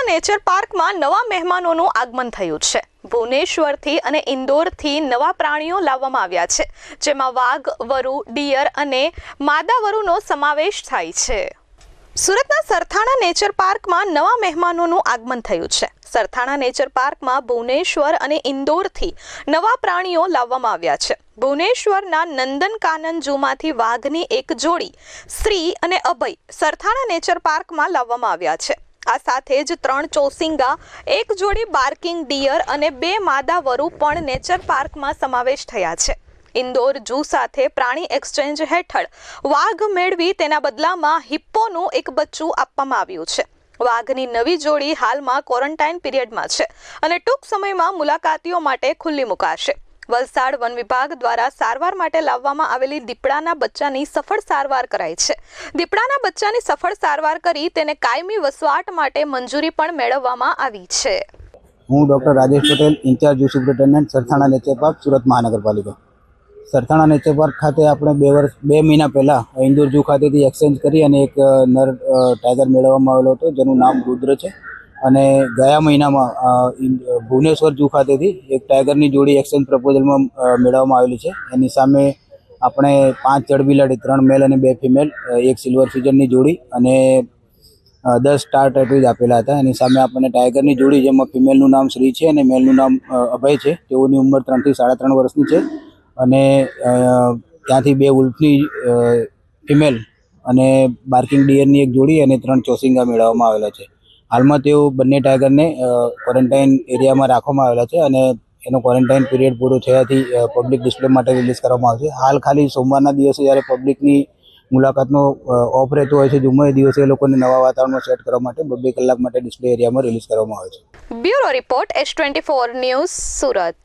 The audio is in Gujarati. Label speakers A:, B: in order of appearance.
A: નેચર પાર્કમાં નવા મહેમાનોનું આગમન થયું છે। ભુવનેશ્વરથી અને ઇન્દોરથી નવા પ્રાણીઓ લાવવામાં આવ્યા છે, જેમાં વાઘ, વરુ, ડિયર અને માદા વરુનો સમાવેશ થાય છે। સુરતના સરથાણા નેચર પાર્કમાં નવા મહેમાનોનું આગમન થયું છે। સરથાણા નેચર પાર્કમાં ભુવનેશ્વર અને ઇન્દોરથી નવા પ્રાણીઓ લાવવામાં આવ્યા છે। ભુવનેશ્વરના નંદનકાનન ઝૂમાંથી વાઘની એક જોડી શ્રી અને અભય સરથાણા નેચર પાર્કમાં લાવવામાં આવ્યા છે। આ સાથે જ 3 ચોસિંગા, એક જોડી બાર્કિંગ ડિયર અને 2 માદા વરુ પણ નેચર પાર્કમાં સમાવેશ થયા છે। ઇન્દોર ઝૂ સાથે પ્રાણી એક્સચેન્જ હેઠળ વાઘ મેળવી તેના બદલામાં હિપ્પોનું એક બચ્ચું આપવામાં આવ્યું છે। વાઘની નવી જોડી હાલમાં ક્વોરન્ટાઇન પીરિયડમાં છે અને ટૂંક સમયમાં મુલાકાતીઓ માટે ખુલ્લી મુકાશે। વલસાડ વન વિભાગ દ્વારા સારવાર માટે લાવવામાં આવેલી દીપડાના બચ્ચાની સફળ સારવાર કરાઈ છે। દીપડાના બચ્ચાની સફળ સારવાર કરી તેને કાયમી વસવાટ માટે મંજૂરી પણ મેળવવામાં આવી છે।
B: હું doctor Rajesh Patel, incharge zoo superintendent, Sarthana nature park, Surat મહાનગરપાલિકા। સરથાણા નેચર પાર્ક ખાતે આપણે 2 મહિના પહેલાં ઇન્દોર ઝૂ ખાતેથી એક્સચેન્જ કરી અને એક નર ટાઈગર મેળવવામાં આવેલો હતો, જેનું નામ રુદ્ર છે। અને ગયા મહિનામાં ભુવનેશ્વર ઝૂ ખાતેથી એક ટાઈગરની જોડી એક્સચેન્જ પ્રપોઝલમાં મેળવવામાં આવેલી છે। એની સામે આપણે 5 જડબિલાડી, 3 મેલ અને 2 ફિમેલ, એક સિલ્વર ફિજનની જોડી અને 10 સ્ટાર ટેટવીઝ આપેલા હતા। એની સામે આપણને ટાઈગરની જોડી, જેમાં ફિમેલનું નામ શ્રી છે અને મેલનું નામ અભય છે, તેઓની ઉંમર 3 થી 3.5 વર્ષની છે। અને ત્યાંથી 2 ઉલ્ફની ફિમેલ અને બાર્કિંગ ડિયરની એક જોડી અને 3 ચોસિંગા મેળવવામાં આવેલા છે। હાલમાં તેઓ બંને ટાઈગરને ક્વોરન્ટાઇન એરિયામાં રાખવામાં આવેલા છે અને એનો ક્વોરન્ટાઇન પીરિયડ પૂરો થયાથી પબ્લિક ડિસ્પ્લે માટે રિલીઝ કરવામાં આવશે। હાલ ખાલી સોમવારના દિવસે જ્યારે પબ્લિકની મુલાકાતનો ઓફ રહેતો હોય છે ઝૂમાં, એ દિવસે એ લોકોને નવા વાતાવરણમાં સેટ કરવા માટે 2 કલાક માટે ડિસ્પ્લે એરિયામાં રિલીઝ કરવામાં આવે છે।
A: Bureau report S24 news, Surat.